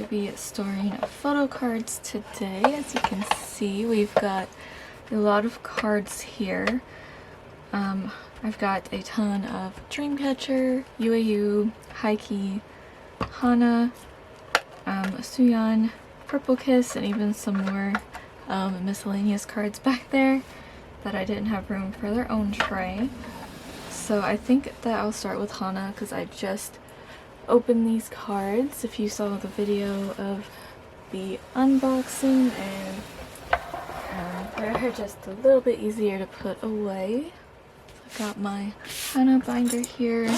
be storing photo cards today. As you can see, we've got a lot of cards here. I've got a ton of Dreamcatcher, UAU, Highkey, Hana, Suan, Purple Kiss, and even some more miscellaneous cards back there that I didn't have room for their own tray. So I think that I'll start with Hana because I just opened these cards. If you saw the video of the unboxing, and they're just a little bit easier to put away. I've got my Hana binder here.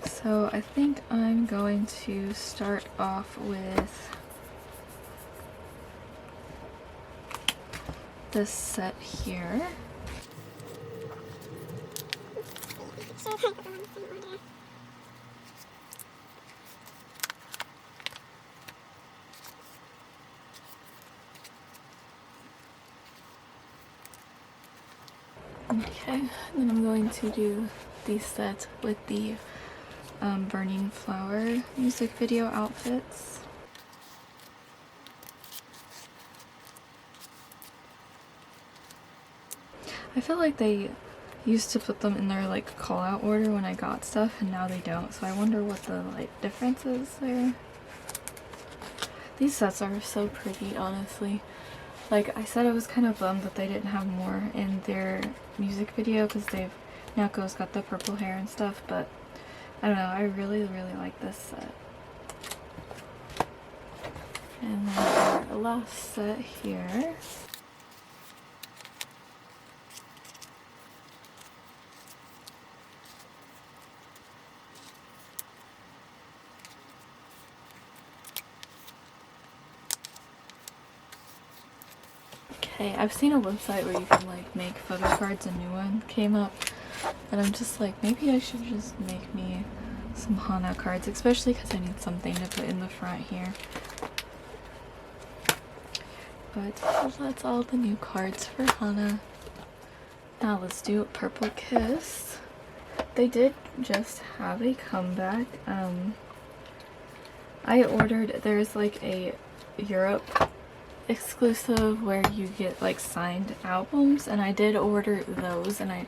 So I think I'm going to start off with this set here. Okay, and then I'm going to do the set with the Burning Flower music video outfits. I feel like they used to put them in their like call out order when I got stuff, and now they don't, so I wonder what the like difference is there. These sets are so pretty, honestly. Like I said, I was kind of bummed that they didn't have more in their music video because Naoko's got the purple hair and stuff, but I don't know, I really like this set. And then the last set here. Okay, I've seen a website where you can like make photo cards. A new one came up, and I'm just like, maybe I should just make me some Hana cards, especially because I need something to put in the front here. But that's all the new cards for Hana. Now let's do Purple Kiss. They did just have a comeback. I ordered, there's like a Europe exclusive where you get like signed albums, and I did order those, and I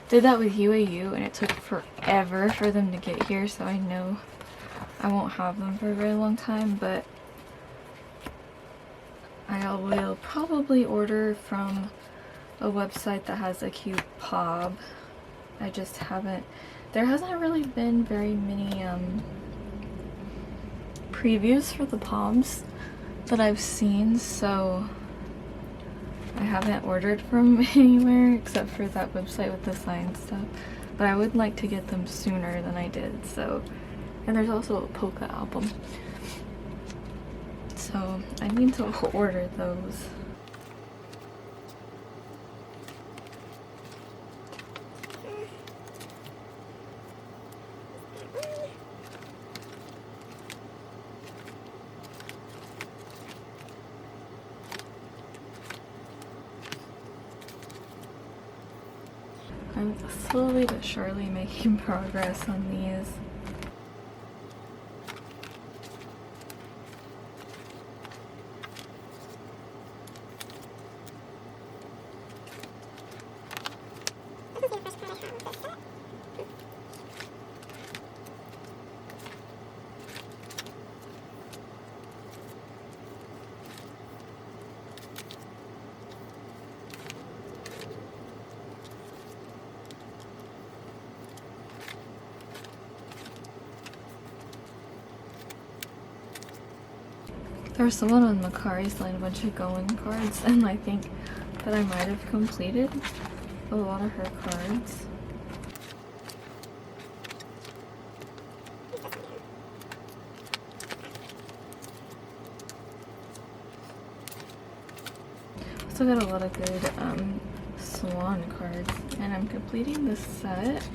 did that with UAU, and it took forever for them to get here, so I know I won't have them for a very long time, but I will probably order from a website that has a kpop. I just haven't, there hasn't really been very many previews for the poms that I've seen, so I haven't ordered from anywhere except for that website with the signed stuff, but I would like to get them sooner than I did. So, and there's also a polka album, so I need to order those. I'm slowly but surely making progress on these. There was someone on Makari's line, a bunch of going cards, and I think that I might have completed a lot of her cards. Also got a lot of good Swan cards, and I'm completing this set.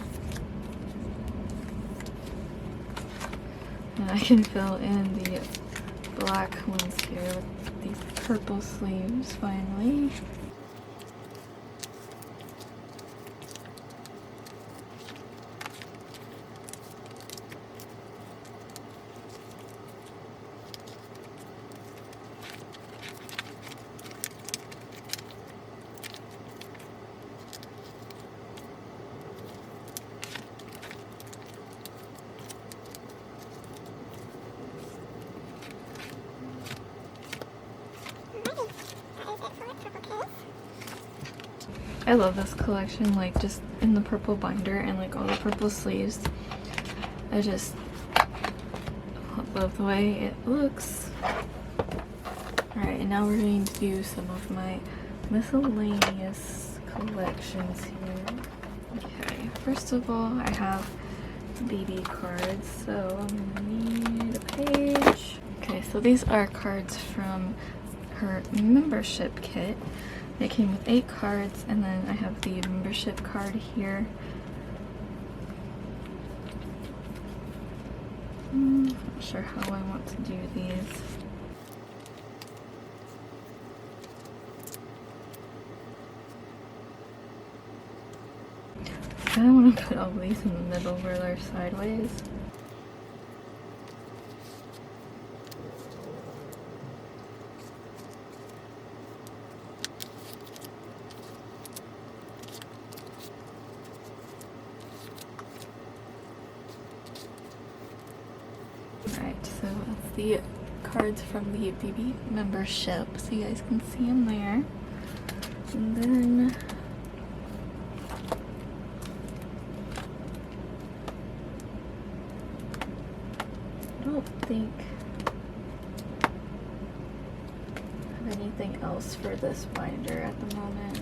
And I can fill in the black ones here with these purple sleeves finally. I love this collection, like just in the purple binder and like all the purple sleeves. I just love the way it looks. Alright, and now we're going to do some of my miscellaneous collections here. Okay, first of all, I have BB cards, so I'm gonna need a page. Okay, so these are cards from her membership kit. It came with 8 cards, and then I have the membership card here. Not sure how I want to do these. I don't want to put all these in the middle where they're sideways. Alright, so that's the cards from the BB membership, so you guys can see them there. And then I don't think I have anything else for this binder at the moment.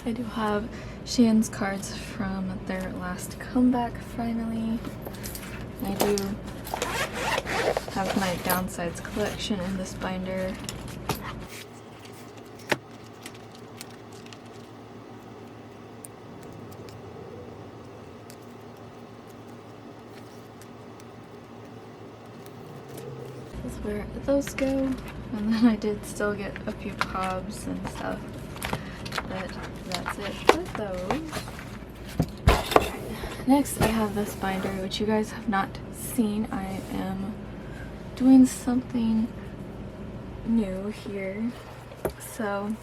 I do have Shein's cards from their last comeback finally. I do have my Downsides collection in this binder. This is where those go. And then I did still get a few pobs and stuff, but that's it for those. Next, I have this binder, which you guys have not seen. I am doing something new here. So,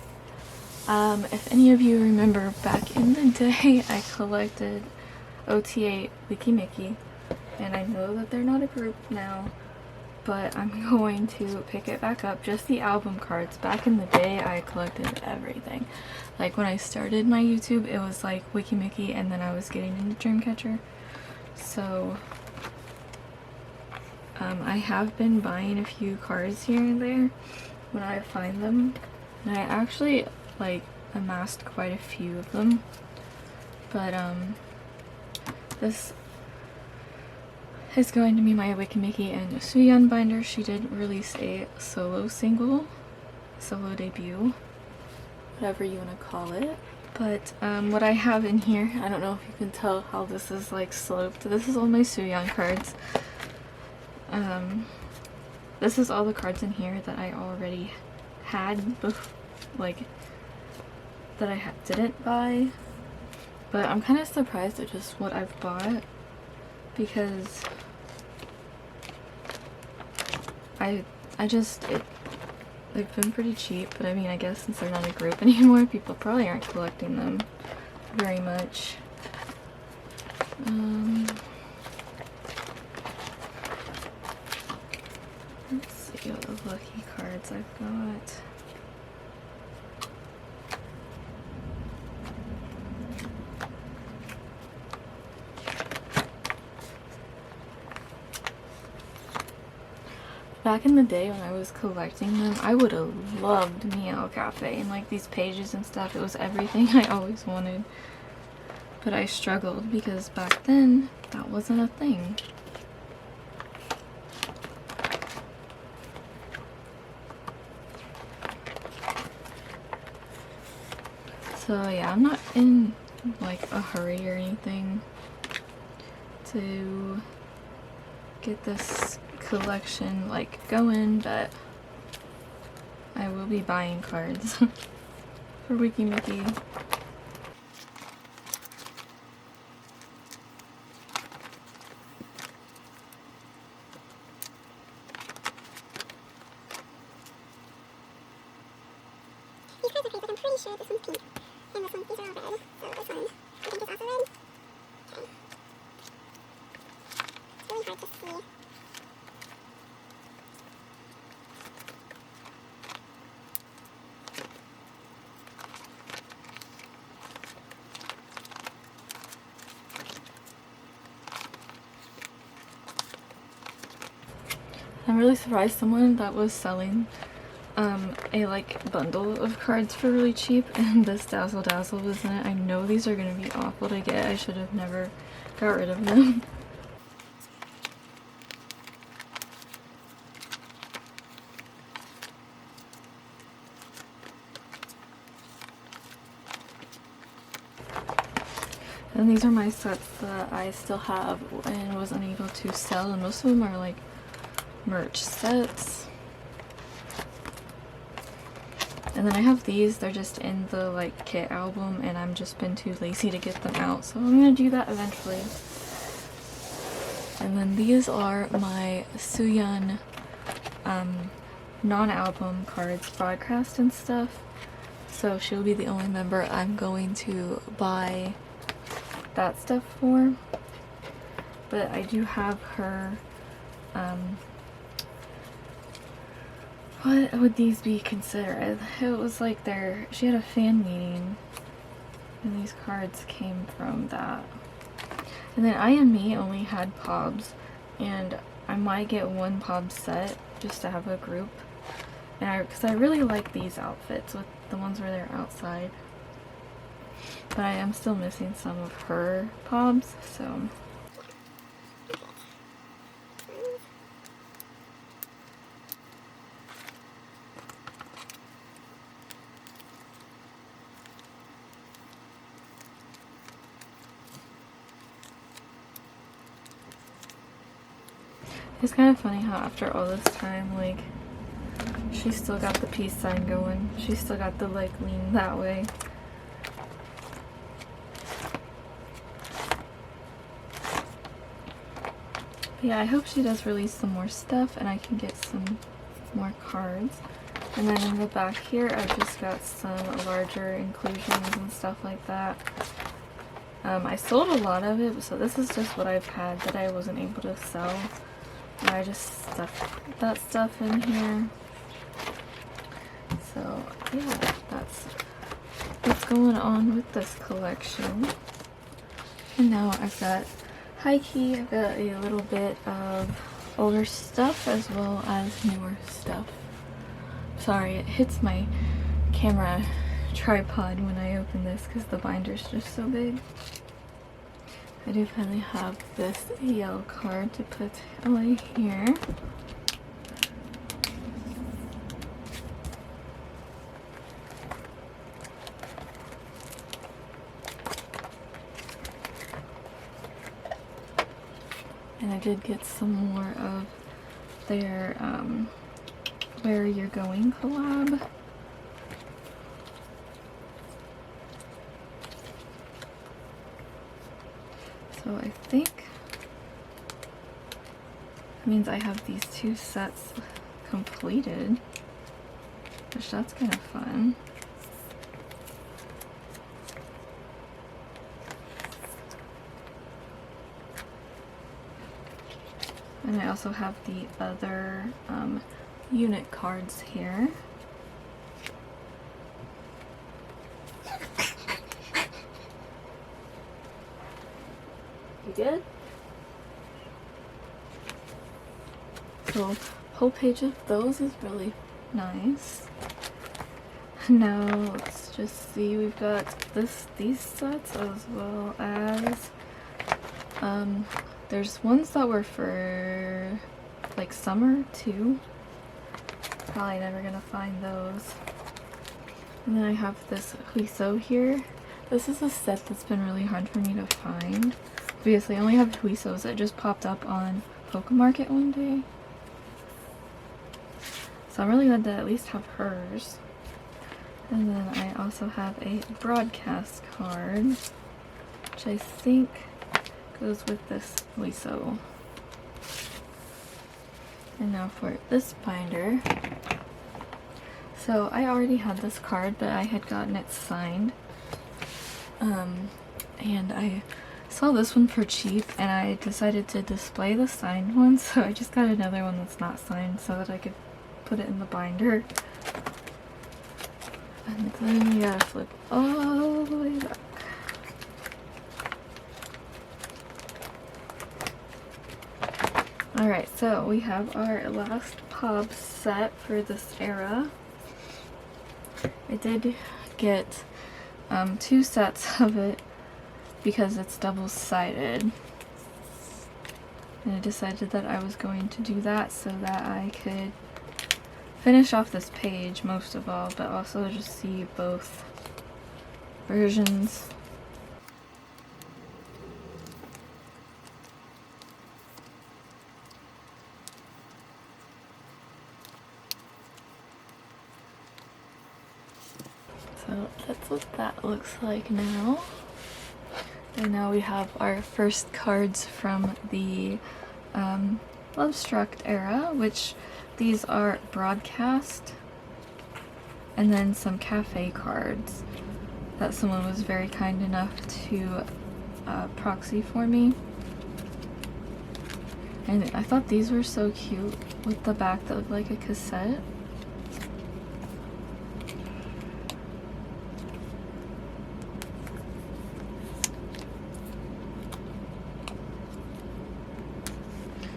if any of you remember back in the day, I collected OTA Weki Meki, and I know that they're not a group now, but I'm going to pick it back up, just the album cards. Back in the day, I collected everything. Like when I started my YouTube, it was like Weki Meki, and then I was getting into Dreamcatcher. So I have been buying a few cards here and there when I find them, and I actually like amassed quite a few of them. But this is going to be my Weki Meki and Suan binder. She did release a solo single, solo debut, whatever you want to call it. But what I have in here, I don't know if you can tell how this is like sloped. This is all my Suan cards. This is all the cards in here that I already had, like that I didn't buy. But I'm kind of surprised at just what I've bought, because they've been pretty cheap. But I mean, I guess since they're not a group anymore, people probably aren't collecting them very much. Let's see what the lucky cards I've got. Back in the day when I was collecting them, I would have loved Meow Cafe and like these pages and stuff. It was everything I always wanted. But I struggled because back then that wasn't a thing. So yeah, I'm not in like a hurry or anything to get this collection like going, but I will be buying cards for Weki Meki. These cards are pink, but I'm pretty sure this one's pink. And this one, these are all red. So this one, I think is also red. Okay. It's really hard to see. I'm really surprised someone that was selling a like bundle of cards for really cheap and this Dazzle Dazzle was in it. I know these are gonna be awful to get. I should have never got rid of them. And these are my sets that I still have and was unable to sell, and most of them are like merch sets. And then I have these, they're just in the like kit album and I'm just been too lazy to get them out, so I'm gonna do that eventually. And then these are my Suan non-album cards, broadcast and stuff. So she'll be the only member I'm going to buy that stuff for. But I do have her, what would these be considered? It was like she had a fan meeting and these cards came from that. And then I Am Me only had pobs, and I might get one pob set just to have a group. And because I really like these outfits with the ones where they're outside. But I am still missing some of her pobs, so. It's kind of funny how after all this time, like, she's still got the peace sign going. She's still got the, like, lean that way. But yeah, I hope she does release some more stuff and I can get some more cards. And then in the back here, I just got some larger inclusions and stuff like that. I sold a lot of it, so this is just what I've had that I wasn't able to sell. And I just stuffed that stuff in here. So yeah, that's what's going on with this collection. And now I've got Highkey. I've got a little bit of older stuff as well as newer stuff. Sorry, it hits my camera tripod when I open this because the binder's just so big. I do finally have this yellow card to put away here. And I did get some more of their Where You're Going collab. So I think it means I have these two sets completed, which that's kind of fun. And I also have the other unit cards here. You good? So, whole page of those is really nice. Now let's just see. We've got these sets as well as there's ones that were for like summer too. Probably never gonna find those. And then I have this Huiso here. This is a set that's been really hard for me to find. Obviously, I only have Huisos that just popped up on Pokemarket one day. So I'm really glad to at least have hers. And then I also have a broadcast card, which I think goes with this Huiso. And now for this binder. So I already had this card, but I had gotten it signed. And I saw this one for cheap and I decided to display the signed one, so I just got another one that's not signed so that I could put it in the binder. And then you gotta flip all the way back. Alright, so we have our last pop set for this era. I did get 2 sets of it because it's double-sided. And I decided that I was going to do that so that I could finish off this page most of all, but also just see both versions. So that's what that looks like now. And now we have our first cards from the Love Struck era, which these are broadcast, and then some cafe cards that someone was very kind enough to proxy for me. And I thought these were so cute with the back that looked like a cassette.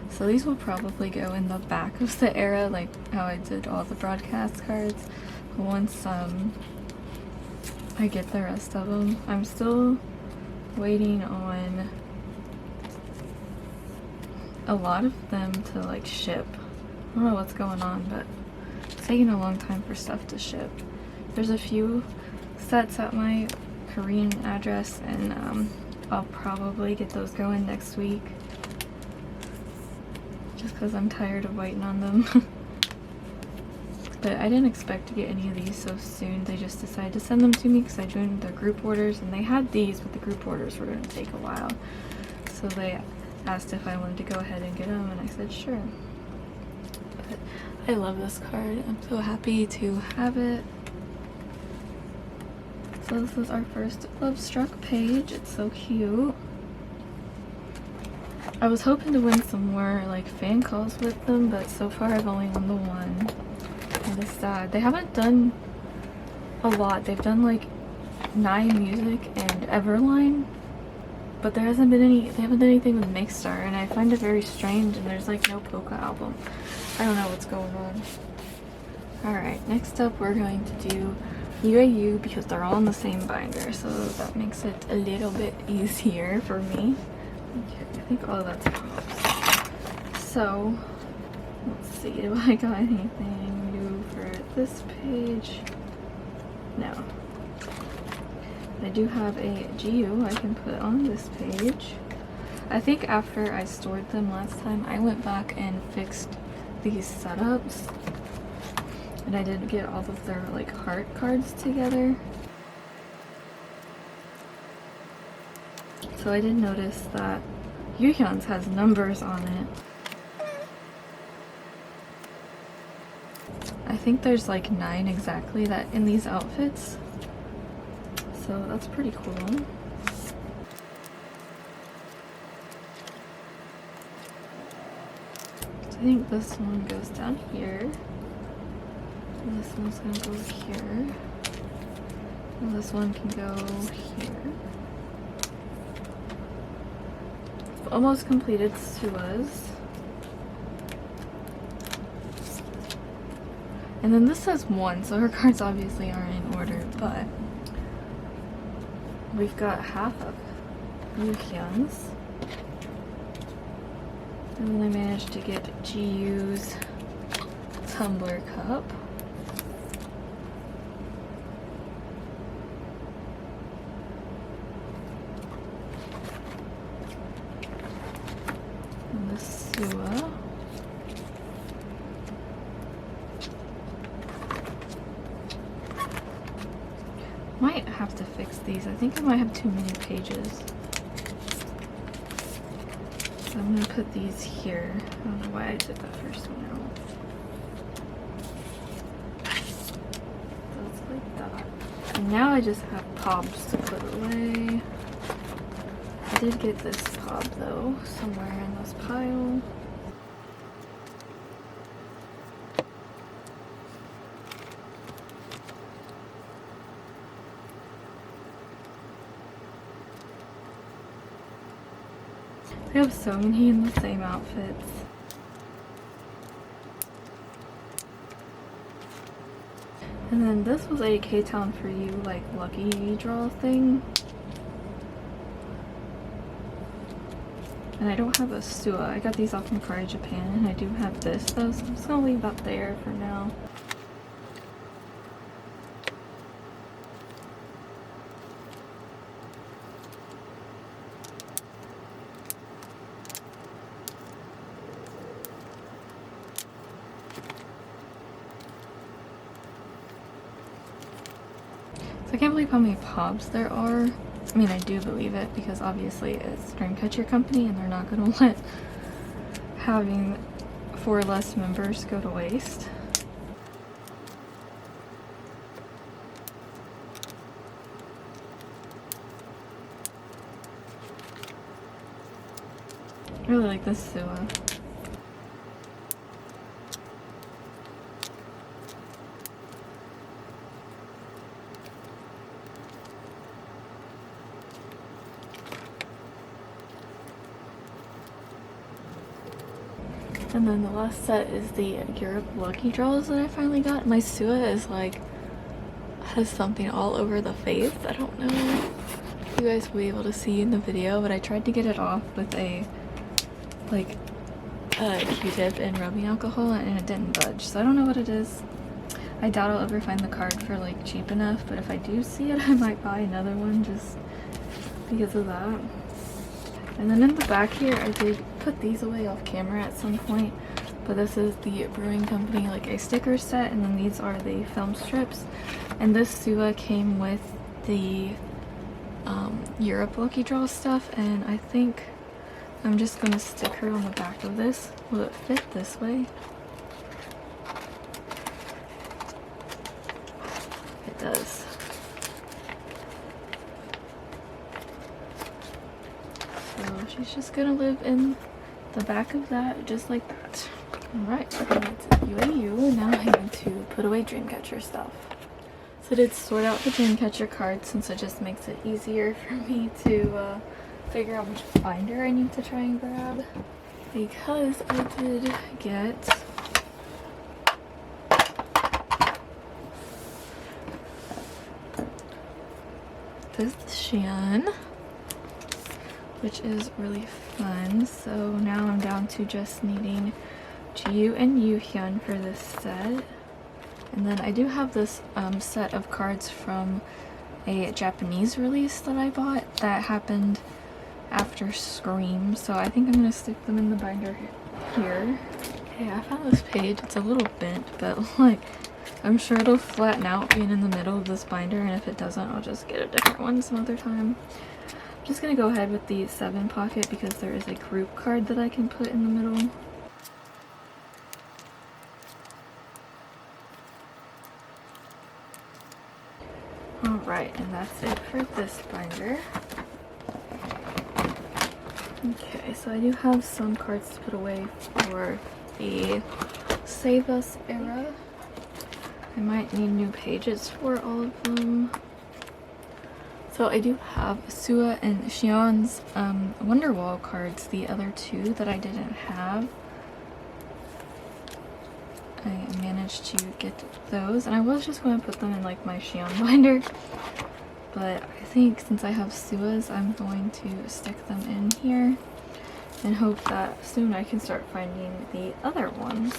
So these will probably go in the back of the era, like how I did all the broadcast cards. Once I get the rest of them. I'm still waiting on a lot of them to like ship. I don't know what's going on, but it's taking a long time for stuff to ship. There's a few sets at my Korean address, and I'll probably get those going next week. Just because I'm tired of waiting on them. But I didn't expect to get any of these so soon. They just decided to send them to me because I joined their group orders, and they had these, but the group orders were going to take a while. So they asked if I wanted to go ahead and get them, and I said sure. But I love this card. I'm so happy to have it. So this is our first Love Struck page. It's so cute. I was hoping to win some more like fan calls with them, but so far I've only won the one. And it's sad. They haven't done a lot. They've done like 9 Music and Everline, but there hasn't been any. They haven't done anything with Makestar, and I find it very strange. And there's like no polka album. I don't know what's going on. All right, next up we're going to do UAU because they're all in the same binder, so that makes it a little bit easier for me. Okay, I think all of that's pops. So let's see, do I got anything new for this page? No. I do have a GU I can put on this page. I think after I stored them last time, I went back and fixed these setups, and I didn't get all of their like heart cards together. So I did notice that Yuhyun's has numbers on it. I think there's like 9 exactly that in these outfits. So that's pretty cool. So I think this one goes down here. And this one's gonna go here. And this one can go here. Almost completed Sua's. And then this says 1, so her cards obviously aren't in order, but we've got half of Yuhyun's. And then I managed to get GU's tumbler cup. And the Sua. Might have to fix these. I think I might have too many pages. So I'm gonna put these here. I don't know why I took that first one out. So it's like that. And now I just have pops to put away. I did get this pop though, somewhere in this pile. We have so many in the same outfits. And then this was a K-Town for You, like, lucky draw thing. And I don't have a Sua. I got these off from Kari Japan, and I do have this though, so I'm just gonna leave that there for now. So I can't believe how many pops there are. I mean, I do believe it because obviously it's Dreamcatcher company and they're not gonna let having 4 less members go to waste. I really like this Sua. And then the last set is the Europe Lucky Draws that I finally got. My Sua is like, has something all over the face. I don't know if you guys will be able to see in the video, but I tried to get it off with a Q-tip and rubbing alcohol and it didn't budge. So I don't know what it is. I doubt I'll ever find the card for like cheap enough, but if I do see it, I might buy another one just because of that. And then in the back here, I did put these away off camera at some point, but this is the Brewing Company, like a sticker set, and then these are the film strips. And this Sua came with the Europe Lucky Draw stuff, and I think I'm just gonna stick her on the back of this. Will it fit this way? It does. So she's just gonna live in the back of that, just like that. Alright, so that's UAU. Now I need to put away Dreamcatcher stuff. So I did sort out the Dreamcatcher cards since it just makes it easier for me to figure out which binder I need to try and grab. Because I did get this Xian, which is really fun. So now I'm down to just needing Jiu and Yuhyun for this set. And then I do have this set of cards from a Japanese release that I bought that happened after Scream, so I think I'm gonna stick them in the binder here. Okay, I found this page. It's a little bent, but like I'm sure it'll flatten out being in the middle of this binder, and if it doesn't, I'll just get a different one some other time. I'm just gonna go ahead with the 7 pocket because there is a group card that I can put in the middle. Alright, and that's it for this binder. Okay, so I do have some cards to put away for the Save Us era. I might need new pages for all of them. So I do have Sua and Xian's Wonderwall cards, the other 2 that I didn't have. I managed to get those, and I was just going to put them in like my Xian binder, but I think since I have Sua's, I'm going to stick them in here and hope that soon I can start finding the other ones.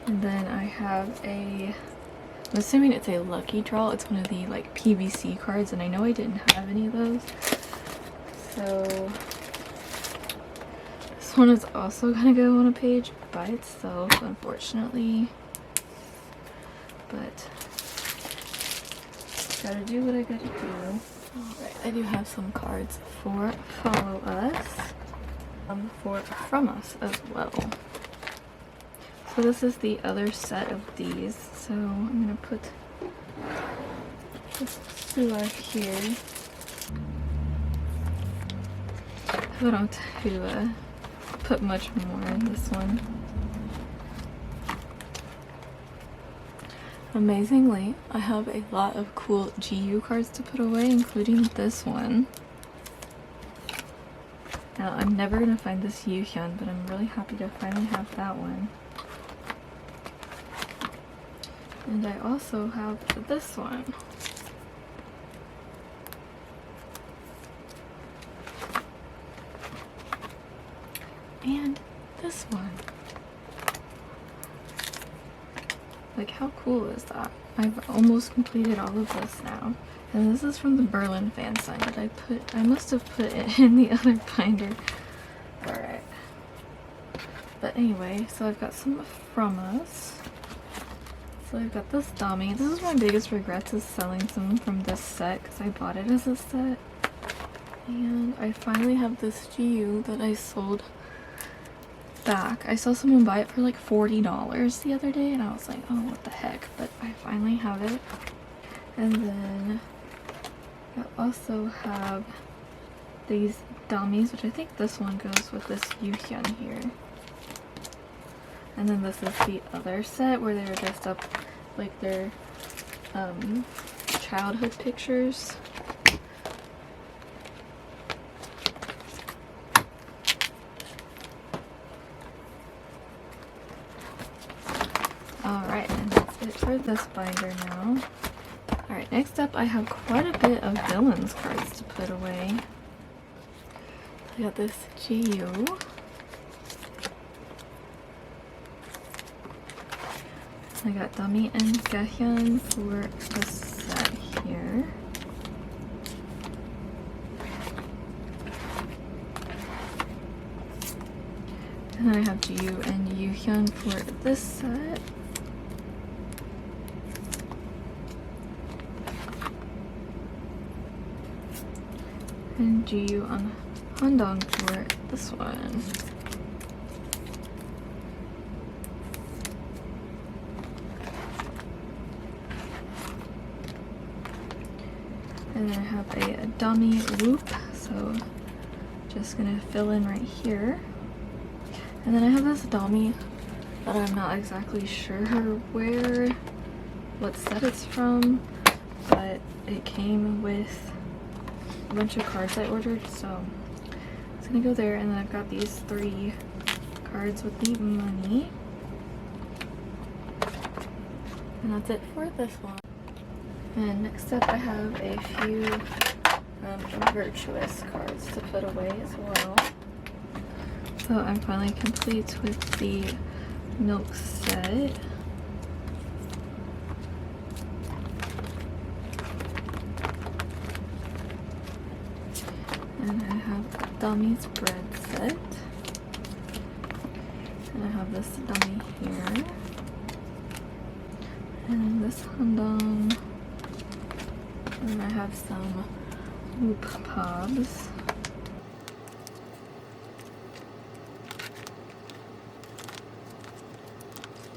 And then I have I'm assuming it's a lucky draw. It's one of the like PVC cards, and I know I didn't have any of those. So this one is also gonna go on a page by itself, unfortunately. But gotta do what I gotta do. Alright, I do have some cards for Follow Us, for From Us as well. So this is the other set of these. So I'm gonna put this Sua here. I don't to put much more in this one. Amazingly, I have a lot of cool GU cards to put away, including this one. Now, I'm never going to find this Yuhyun, but I'm really happy to finally have that one. And I also have this one. And this one. Like, how cool is that? I've almost completed all of this now. And this is from the Berlin fan sign that I must have put it in the other binder. Alright. But anyway, so I've got some from us. So I've got this dummy. This is my biggest regrets, is selling some from this set because I bought it as a set. And I finally have this GU that I sold back. I saw someone buy it for like $40 the other day and I was like, oh, what the heck, but I finally have it. And then I also have these dummies, which I think this one goes with this Yuhyun here. And then this is the other set where they were dressed up like their childhood pictures. Alright, and that's it for this binder now. Alright, next up I have quite a bit of villains cards to put away. I got this GU. I got Dummy and Gahyun for this set here. And then I have GU and Yuhyun for this set. And GU on Handong for this one. And then I have a dummy loop, so just gonna fill in right here. And then I have this dummy that I'm not exactly sure what set it's from, but it came with a bunch of cards I ordered, so it's gonna go there. And then I've got these 3 cards with the money. And that's it for this one. And next up I have a few Virtuous cards to put away as well. So I'm finally complete with the milk set. And I have a Dummy's bread set. And I have this dummy here. And this Handong. And I have some loop pobs.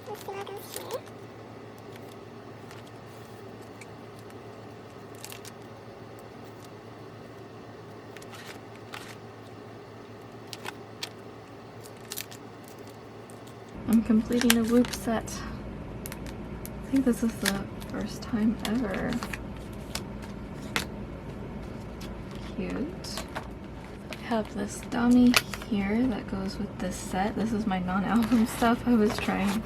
Let's see what goes here. I'm completing a loop set. I think this is the first time ever. Cute. I have this dummy here that goes with this set. This is my non-album stuff. I was trying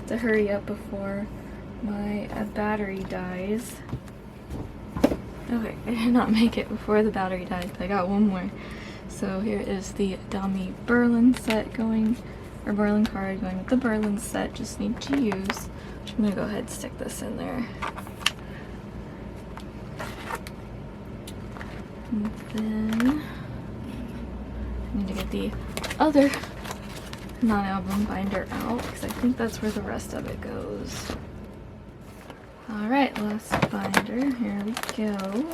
to hurry up before my battery dies. Okay, I did not make it before the battery died, but I got one more. So here is the dummy Berlin set going, or Berlin card going with the Berlin set. Just need to use. I'm gonna go ahead and stick this in there. And then I need to get the other non-album binder out because I think that's where the rest of it goes. Alright, last binder. Here we go.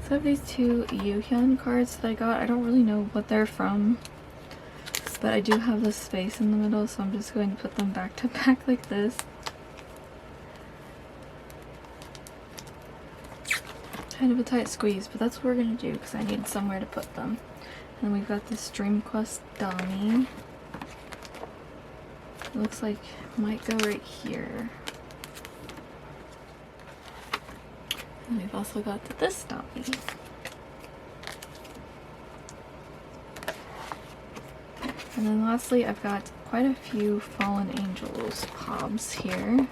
So I have these 2 Yuhyun cards that I got. I don't really know what they're from, but I do have this space in the middle, so I'm just going to put them back to back like this. Kind of a tight squeeze, but that's what we're gonna do because I need somewhere to put them. And we've got this Dream Quest dummy. It looks like it might go right here. And we've also got this dummy. And then lastly, I've got quite a few Fallen Angels pobs here.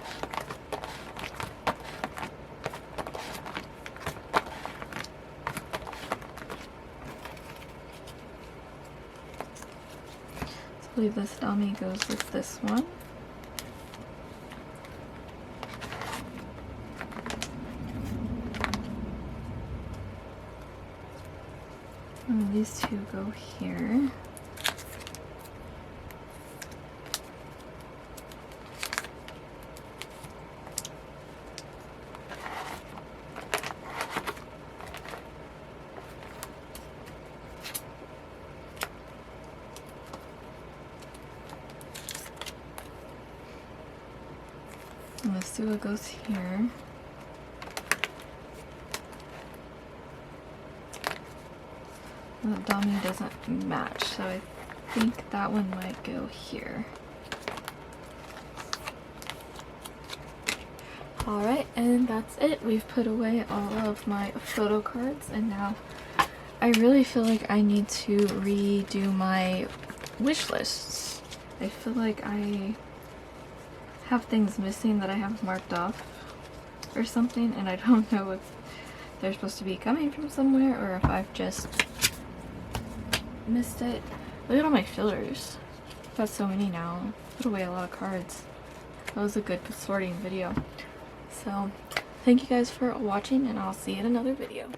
So I believe this dummy goes with this one. And these two go here. And the Sua goes here. And the dummy doesn't match, so I think that one might go here. Alright, and that's it. We've put away all of my photo cards, and now I really feel like I need to redo my wish lists. I feel like I have things missing that I have marked off or something, and I don't know if they're supposed to be coming from somewhere or if I've just missed it. Look at all my fillers. I've got so many now. Put away a lot of cards. That was a good sorting video. So, thank you guys for watching, and I'll see you in another video.